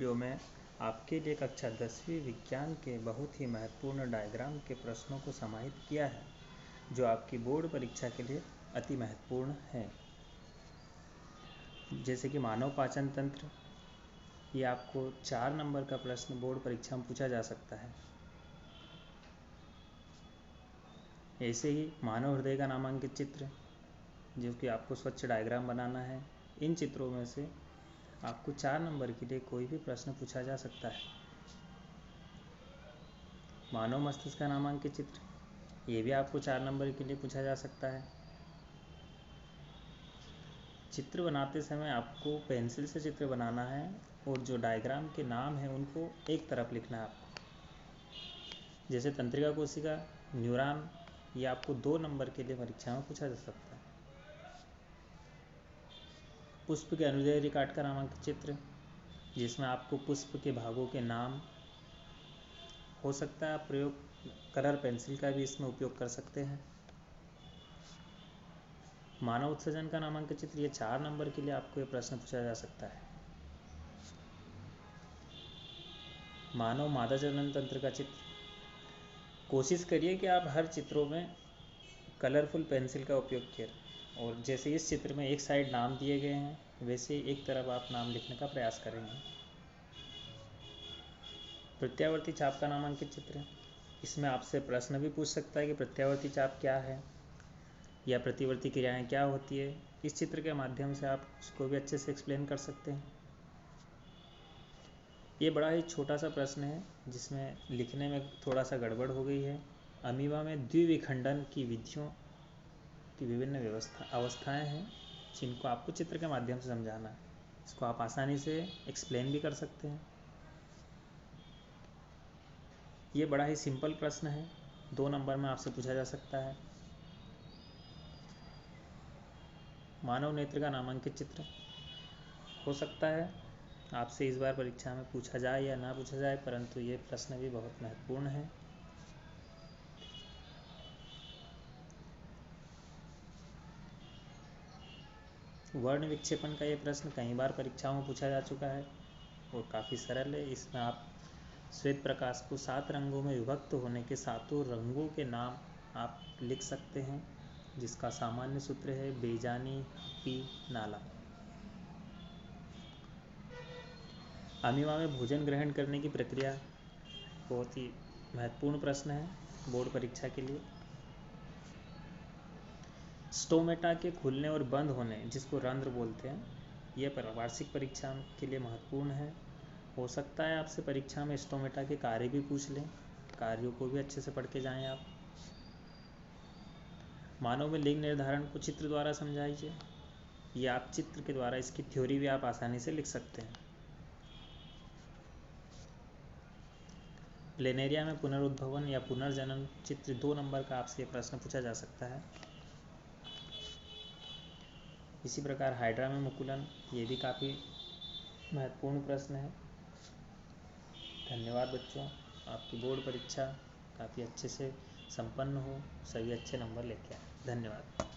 Video में आपके लिए कक्षा 10वीं विज्ञान के बहुत ही महत्वपूर्ण डायग्राम के प्रश्नों को समाहित किया है, जो आपकी बोर्ड परीक्षा के लिए अति महत्वपूर्ण है। जैसे कि मानव पाचन तंत्र, ये आपको 4 नंबर का प्रश्न बोर्ड परीक्षा में पूछा जा सकता है। ऐसे ही मानव हृदय का नामांकित चित्र, जो कि आपको स्वच्छ डायग्राम बनाना है। इन चित्रों में से आपको 4 नंबर के लिए कोई भी प्रश्न पूछा जा सकता है। मानव मस्तिष्क का नामांकित चित्र, ये भी आपको 4 नंबर के लिए पूछा जा सकता है। चित्र बनाते समय आपको पेंसिल से चित्र बनाना है और जो डायग्राम के नाम है उनको एक तरफ लिखना है आपको। जैसे तंत्रिका कोशिका, न्यूरॉन, ये आपको 2 नंबर के लिए परीक्षा में पूछा जा सकता है। पुष्प के अनुदैर्ध्य रिकार्ड का नामांकित चित्र, जिसमें आपको पुष्प के भागों के नाम हो सकता है। आप प्रयोग कलर पेंसिल का भी इसमें उपयोग कर सकते हैं। मानव उत्सर्जन का नामांकित चित्र, ये 4 नंबर के लिए आपको ये प्रश्न पूछा जा सकता है। मानव मादा जनन तंत्र का चित्र, कोशिश करिए कि आप हर चित्रों में कलरफुल पेंसिल का उपयोग करें, और जैसे इस चित्र में एक साइड नाम दिए गए हैं, वैसे एक तरफ आप नाम लिखने का प्रयास करेंगे। प्रत्यावर्ती चाप का नामांकित चित्र, इसमें आपसे प्रश्न भी पूछ सकता है कि प्रत्यावर्ती चाप क्या है या प्रतिवर्ती क्रियाएं क्या होती है। इस चित्र के माध्यम से आप उसको भी अच्छे से एक्सप्लेन कर सकते हैं। ये बड़ा ही छोटा सा प्रश्न है, जिसमें लिखने में थोड़ा सा गड़बड़ हो गई है। अमीबा में द्विविखंडन की विधियों की विभिन्न अवस्थाएं हैं, जिनको आपको चित्र के माध्यम से समझाना है। इसको आप आसानी से एक्सप्लेन भी कर सकते हैं। ये बड़ा ही सिंपल प्रश्न है, 2 नंबर में आपसे पूछा जा सकता है। मानव नेत्र का नामांकित चित्र, हो सकता है आपसे इस बार परीक्षा में पूछा जाए या ना पूछा जाए, परंतु ये प्रश्न भी बहुत महत्वपूर्ण है। वर्ण विक्षेपण का ये प्रश्न कई बार परीक्षाओं में पूछा जा चुका है और काफ़ी सरल है। इसमें आप श्वेत प्रकाश को 7 रंगों में विभक्त होने के 7 रंगों के नाम आप लिख सकते हैं, जिसका सामान्य सूत्र है बेजानी पी नाला। अमीबा में भोजन ग्रहण करने की प्रक्रिया बहुत ही महत्वपूर्ण प्रश्न है बोर्ड परीक्षा के लिए। स्टोमेटा के खुलने और बंद होने, जिसको रंध्र बोलते हैं, यह वार्षिक परीक्षा के लिए महत्वपूर्ण है। हो सकता है आपसे परीक्षा में स्टोमेटा के कार्य भी पूछ लें, कार्यों को भी अच्छे से पढ़ के जाएं आप। मानव में लिंग निर्धारण को चित्र द्वारा समझाइए, ये आप चित्र के द्वारा इसकी थ्योरी भी आप आसानी से लिख सकते हैं। प्लेनेरिया में पुनरुद्भवन या पुनर्जनन चित्र 2 नंबर का आपसे प्रश्न पूछा जा सकता है। इसी प्रकार हाइड्रा में मुकुलन, ये भी काफ़ी महत्वपूर्ण प्रश्न है। धन्यवाद बच्चों, आपकी बोर्ड परीक्षा काफ़ी अच्छे से संपन्न हो, सभी अच्छे नंबर लेके आए। धन्यवाद।